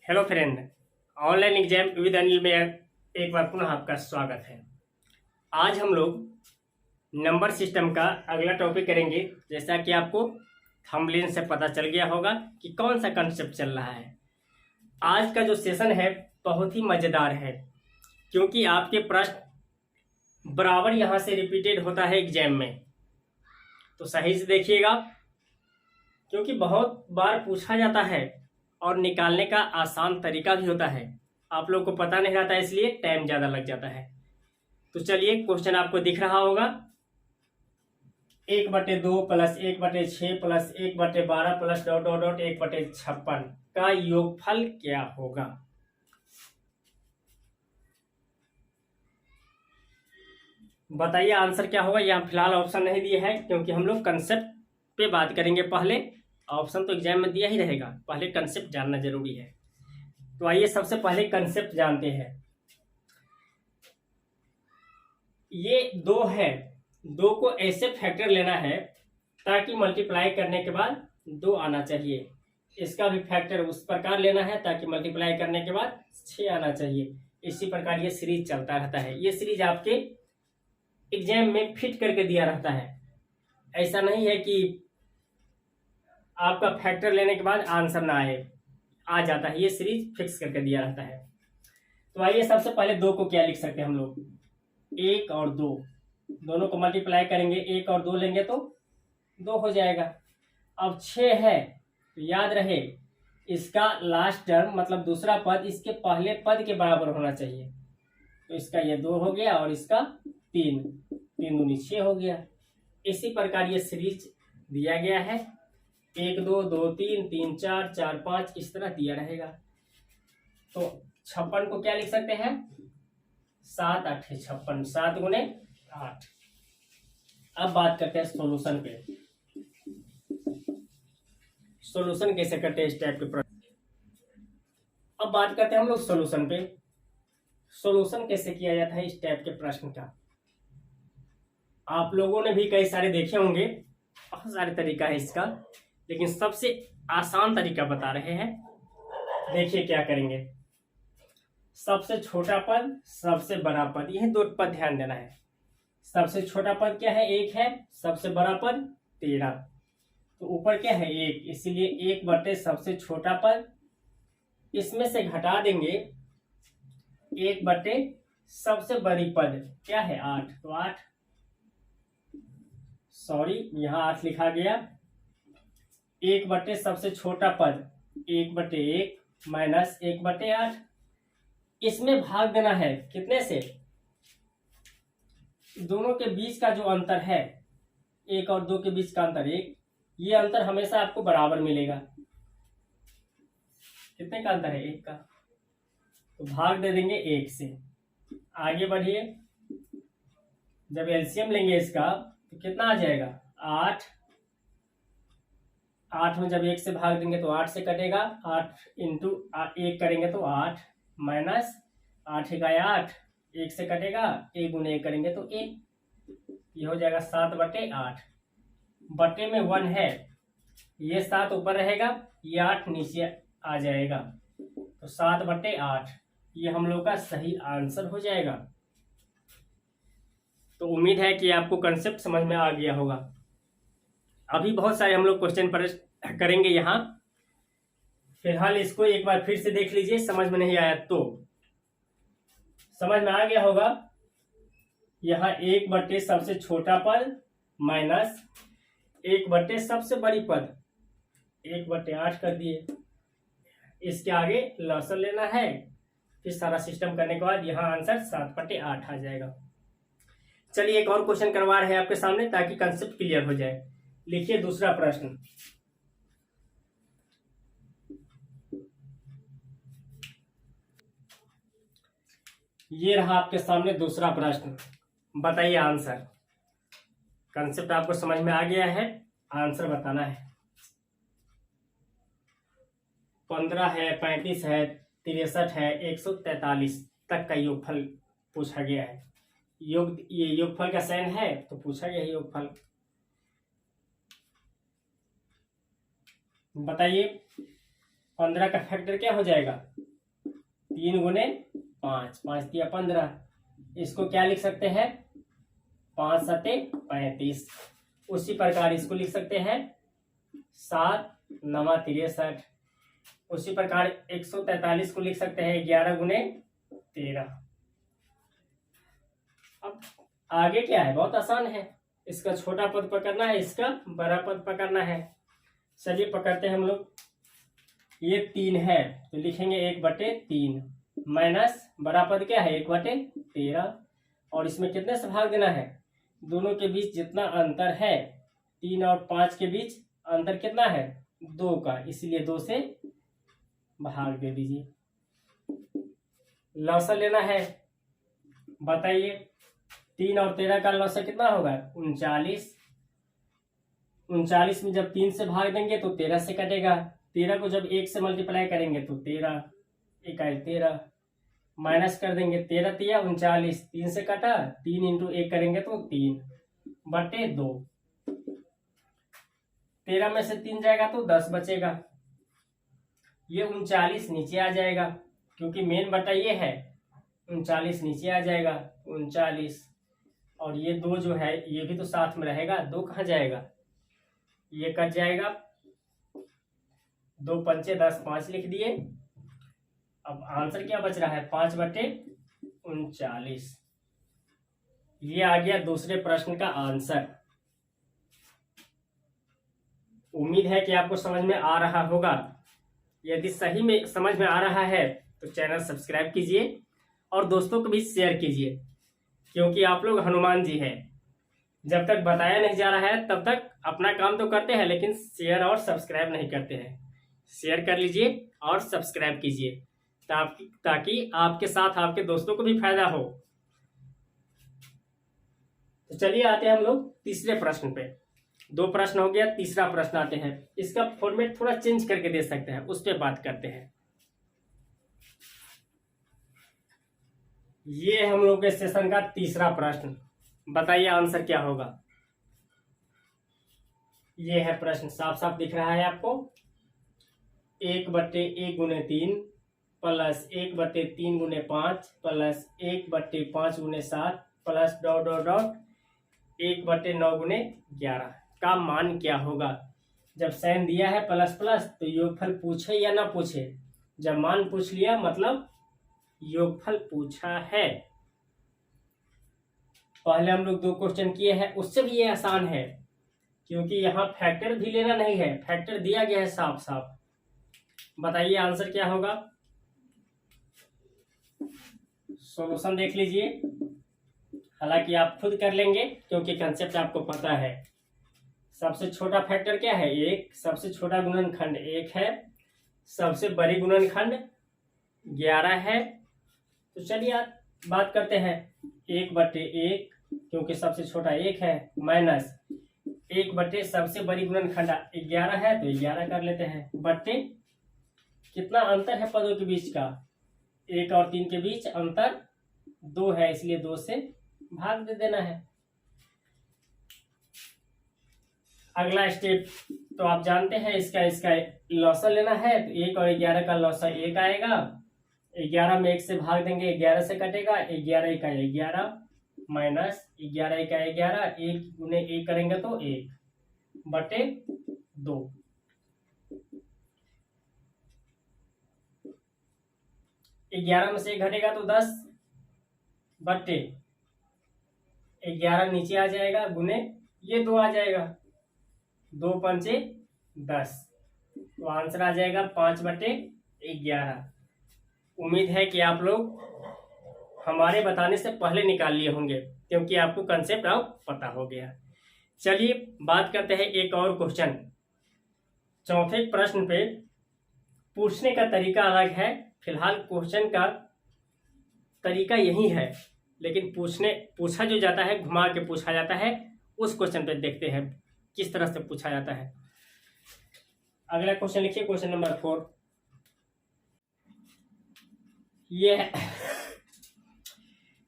Hello friend. Online exam with Anil में एक बार पुनः आपका स्वागत है। आज हम लोग नंबर सिस्टम का अगला टॉपिक करेंगे। जैसा कि आपको थंबनेल से पता चल गया होगा कि कौन सा कंसेप्ट चल रहा है। आज का जो सेशन है बहुत ही मज़ेदार है, क्योंकि आपके प्रश्न बराबर यहाँ से रिपीटेड होता है एग्जाम में। तो सही से देखिएगा, क्योंकि बहुत बार पूछा जाता है और निकालने का आसान तरीका भी होता है। आप लोग को पता नहीं रहता, इसलिए टाइम ज़्यादा लग जाता है। तो चलिए, क्वेश्चन आपको दिख रहा होगा। 1/2 plus 1/6 plus 1/12 plus dot dot dot 1/56 का योगफल क्या होगा। बताइए आंसर क्या होगा। यहाँ फिलहाल ऑप्शन नहीं दिए हैं, क्योंकि हम लोग कंसेप्ट पे बात करेंगे पहले। ऑप्शन तो एग्जाम में दिया ही रहेगा, पहले कंसेप्ट जानना जरूरी है। तो आइए सबसे पहले कंसेप्ट जानते हैं। ये 2 है, 2 को ऐसे फैक्टर लेना है ताकि मल्टीप्लाई करने के बाद 2 आना चाहिए। इसका भी फैक्टर उस प्रकार लेना है ताकि मल्टीप्लाई करने के बाद 6 आना चाहिए। इसी प्रकार ये सीरीज चलता रहता है। ये सीरीज आपके एग्जाम में फिट करके दिया रहता है। ऐसा नहीं है कि आपका फैक्टर लेने के बाद आंसर ना आए, आ जाता है। ये सीरीज फिक्स करके दिया रहता है। तो आइए सबसे पहले 2 को क्या लिख सकते हैं हम लोग। 1 और 2 दोनों को मल्टीप्लाई करेंगे, 1 और 2 लेंगे तो 2 हो जाएगा। अब 6 है तो याद रहे, इसका लास्ट टर्म मतलब दूसरा पद इसके पहले पद के बराबर होना चाहिए। तो इसका ये 2 हो गया और इसका 3, 3 दूनी 6 हो गया। इसी प्रकार ये सीरीज दिया गया है। 1 2 2 3 3 4 4 5 इस तरह दिया रहेगा। तो 56 को क्या लिख सकते हैं, 7 8 56, 7 गुने 8। अब बात करते हैं सॉल्यूशन पे। सॉल्यूशन कैसे करते हैं इस टाइप के प्रश्न। अब बात करते हैं हम लोग सॉल्यूशन पे। सॉल्यूशन कैसे किया जाता है इस टाइप के प्रश्न का। आप लोगों ने भी कई सारे देखे होंगे, बहुत सारे तरीका है इसका, लेकिन सबसे आसान तरीका बता रहे हैं। देखिए क्या करेंगे। सबसे छोटा पद, सबसे बड़ा पद, यह 2 पद ध्यान देना है। सबसे छोटा पद क्या है, 1 है। सबसे बड़ा पद 13। तो ऊपर क्या है, 1, इसीलिए 1 सबसे छोटा पद। इसमें से घटा देंगे 1 सबसे बड़ी पद क्या है, 8। तो 8, सॉरी यहाँ 8 लिखा गया। 1 सबसे छोटा पद 1/1 माइनस 1/8। इसमें भाग देना है कितने से, दोनों के बीच का जो अंतर है, 1 और 2 के बीच का अंतर 1, ये अंतर हमेशा आपको बराबर मिलेगा। कितने का अंतर है, 1 का। तो भाग दे देंगे 1 से। आगे बढ़िए, जब एलसीएम लेंगे इसका तो कितना आ जाएगा, 8। 8 में जब 1 से भाग देंगे तो 8 से कटेगा। 8 इंटू 1 करेंगे तो 8 माइनस 8 1 8, 1 से कटेगा, 1 गुने 1 करेंगे तो 1। ये हो जाएगा 7/8। बटे में 1 है, ये 7 ऊपर रहेगा, ये 8 नीचे आ जाएगा। तो 7/8 ये हम लोग का सही आंसर हो जाएगा। तो उम्मीद है कि आपको कंसेप्ट समझ में आ गया होगा। अभी बहुत सारे हम लोग क्वेश्चन पर करेंगे यहाँ। फिलहाल इसको एक बार फिर से देख लीजिए, समझ में नहीं आया तो समझ में आ गया होगा। यहाँ 1 सबसे छोटा पद माइनस 1 सबसे बड़ी पद, 1/8 कर दिए। इसके आगे लॉसन लेना है, फिर सारा सिस्टम करने के बाद यहाँ आंसर 7/8 आ जाएगा। चलिए एक और क्वेश्चन करवा रहे हैं आपके सामने ताकि कंसेप्ट क्लियर हो जाए। लिखिए दूसरा प्रश्न। ये रहा आपके सामने दूसरा प्रश्न। बताइए आंसर। कंसेप्ट आपको समझ में आ गया है, आंसर बताना है। 15 है, 35 है, 63 है, 143 तक का योगफल पूछा गया है। ये योगफल का साइन है तो पूछा गया है योगफल। बताइए 15 का फैक्टर क्या हो जाएगा? 3 गुने 5, 5 दिया 15। इसको क्या लिख सकते हैं? 5 सते 35। उसी प्रकार इसको लिख सकते हैं 7 नवा 63। उसी प्रकार 143 को लिख सकते हैं 11 गुने 13। अब आगे क्या है? बहुत आसान है। इसका छोटा पद पकड़ना है, इसका बड़ा पद पकड़ना है। चलिए पकड़ते हैं हम लोग। ये 3 है तो लिखेंगे 1/3 माइनस बड़ा पद क्या है? 1/13। और इसमें कितने से भाग देना है? दोनों के बीच जितना अंतर है, 3 और 5 के बीच अंतर कितना है? 2 का, इसलिए 2 से भाग दे दीजिए। लौसा लेना है, बताइए 3 और 13 का लौसा कितना होगा? 39। 39 में जब 3 से भाग देंगे तो 13 से कटेगा। 13 को जब 1 से मल्टीप्लाई करेंगे तो 13 इकाई 13 माइनस कर देंगे। 13 तिया 39, 3 से कटा, 3 इंटू 1 करेंगे तो 3/2। 13 में से 3 जाएगा तो 10 बचेगा। ये 39 नीचे आ जाएगा, क्योंकि मेन बटा ये है। 39 नीचे आ जाएगा 39। और ये 2 जो है ये भी तो साथ में रहेगा, 2 कहाँ जाएगा? ये कट जाएगा। 2 पंचे 10, 5 लिख दिए। अब आंसर क्या बच रहा है? 5/39। ये आ गया दूसरे प्रश्न का आंसर। उम्मीद है कि आपको समझ में आ रहा होगा। यदि सही में समझ में आ रहा है तो चैनल सब्सक्राइब कीजिए और दोस्तों को भी शेयर कीजिए, क्योंकि आप लोग हनुमान जी हैं। जब तक बताया नहीं जा रहा है तब तक अपना काम तो करते हैं, लेकिन शेयर और सब्सक्राइब नहीं करते हैं। शेयर कर लीजिए और सब्सक्राइब कीजिए ताकि आपके साथ आपके दोस्तों को भी फायदा हो। तो चलिए आते हैं हम लोग तीसरे प्रश्न पे। 2 प्रश्न हो गया, तीसरा प्रश्न आते हैं। इसका फॉर्मेट थोड़ा चेंज करके दे सकते हैं, उस पर बात करते हैं। ये हम लोग के सेशन का तीसरा प्रश्न, बताइए आंसर क्या होगा? ये है प्रश्न, साफ साफ दिख रहा है आपको। 1/1 गुने 3 प्लस 1/3 गुने 5 प्लस 1/5 गुने 7 प्लस डॉट डॉट डॉट 1/9 गुने 11 का मान क्या होगा? जब साइन दिया है प्लस प्लस तो योगफल पूछे या ना पूछे? जब मान पूछ लिया मतलब योगफल पूछा है। पहले हम लोग 2 क्वेश्चन किए हैं, उससे भी ये आसान है, क्योंकि यहाँ फैक्टर भी लेना नहीं है, फैक्टर दिया गया है साफ साफ। बताइए आंसर क्या होगा? सॉल्यूशन देख लीजिए, हालांकि आप खुद कर लेंगे क्योंकि कंसेप्ट आपको पता है। सबसे छोटा फैक्टर क्या है? 1। सबसे छोटा गुणनखंड 1 है। सबसे बड़ी गुणनखंड 11 है। तो चलिए आप बात करते हैं। 1/1 क्योंकि सबसे छोटा 1 है, माइनस 1/, सबसे बड़ी गुणनखंड 11 है तो 11 कर लेते हैं, बट्टे कितना अंतर है पदों के बीच का? 1 और 3 के बीच अंतर 2 है, इसलिए 2 से भाग दे देना है। अगला स्टेप तो आप जानते हैं, इसका लौसा लेना है। तो 1 और 11 का लौसा 1 आएगा। 11 में 1 से भाग देंगे, 11 से कटेगा। 11 का 11 माइनस 11 का 11, 1 गुने 1 करेंगे तो 1/2। 11 में से 1 घटेगा तो 10/11 नीचे आ जाएगा, गुने ये 2 आ जाएगा, 2 पंचे 10। तो आंसर आ जाएगा 5/11। उम्मीद है कि आप लोग हमारे बताने से पहले निकाल लिए होंगे, क्योंकि आपको कंसेप्ट अब पता हो गया। चलिए बात करते हैं एक और क्वेश्चन। चौथे प्रश्न पे पूछने का तरीका अलग है। फिलहाल क्वेश्चन का तरीका यही है, लेकिन पूछा जो जाता है, घुमा के पूछा जाता है। उस क्वेश्चन पे देखते हैं किस तरह से पूछा जाता है। अगला क्वेश्चन लिखिए, क्वेश्चन नंबर 4।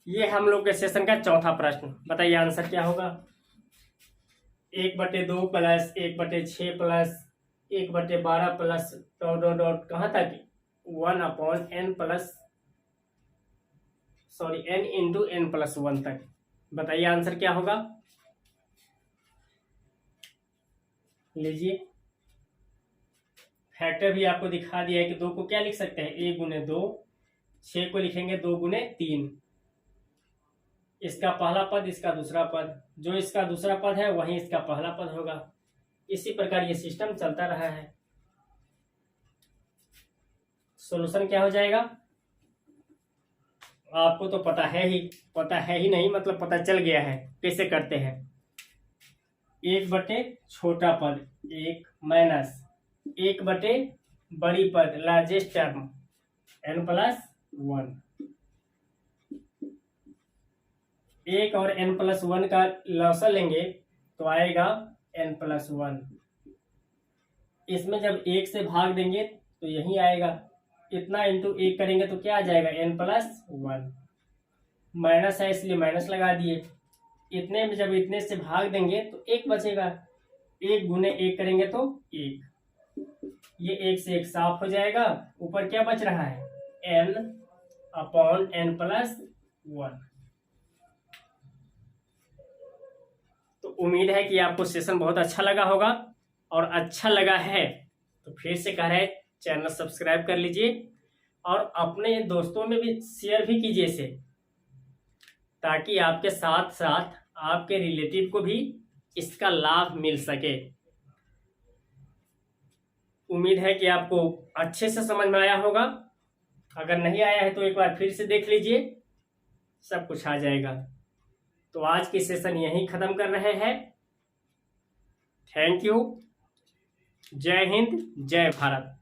ये हम लोग के सेशन का चौथा प्रश्न। बताइए आंसर क्या होगा? 1/2 plus 1/6 plus 1/12 plus dot dot dot कहाँ तक 1/n plus n into n plus 1 तक। बताइए आंसर क्या होगा। लीजिए फैक्टर भी आपको दिखा दिया है कि 2 को क्या लिख सकते हैं, 1 गुने 2, 6 को लिखेंगे 2 गुने 3। इसका पहला पद इसका दूसरा पद, जो इसका दूसरा पद है वही इसका पहला पद होगा। इसी प्रकार ये सिस्टम चलता रहा है। सॉल्यूशन क्या हो जाएगा आपको तो पता है ही नहीं, मतलब पता चल गया है कैसे करते हैं। 1 बटे छोटा पद 1 माइनस 1 बटे बड़ी पद लार्जेस्ट टर्म n प्लस 1। 1 और n प्लस 1 का लॉसा लेंगे तो आएगा n प्लस 1। इसमें जब 1 से भाग देंगे तो यही आएगा, इतना इंटू 1 करेंगे तो क्या आ जाएगा n प्लस 1। माइनस है इसलिए माइनस लगा दिए। इतने में जब इतने से भाग देंगे तो 1 बचेगा, 1 गुने 1 करेंगे तो 1, ये 1 से 1 साफ हो जाएगा। ऊपर क्या बच रहा है n/n प्लस 1। तो उम्मीद है कि आपको सेशन बहुत अच्छा लगा होगा, और अच्छा लगा है तो फिर से कह रहे हैं चैनल सब्सक्राइब कर लीजिए और अपने दोस्तों में भी शेयर भी कीजिए इसे, ताकि आपके साथ साथ आपके रिलेटिव को भी इसका लाभ मिल सके। उम्मीद है कि आपको अच्छे से समझ में आया होगा। अगर नहीं आया है तो एक बार फिर से देख लीजिए, सब कुछ आ जाएगा। तो आज की सेशन यहीं खत्म कर रहे हैं। Thank you. जय हिंद, जय भारत।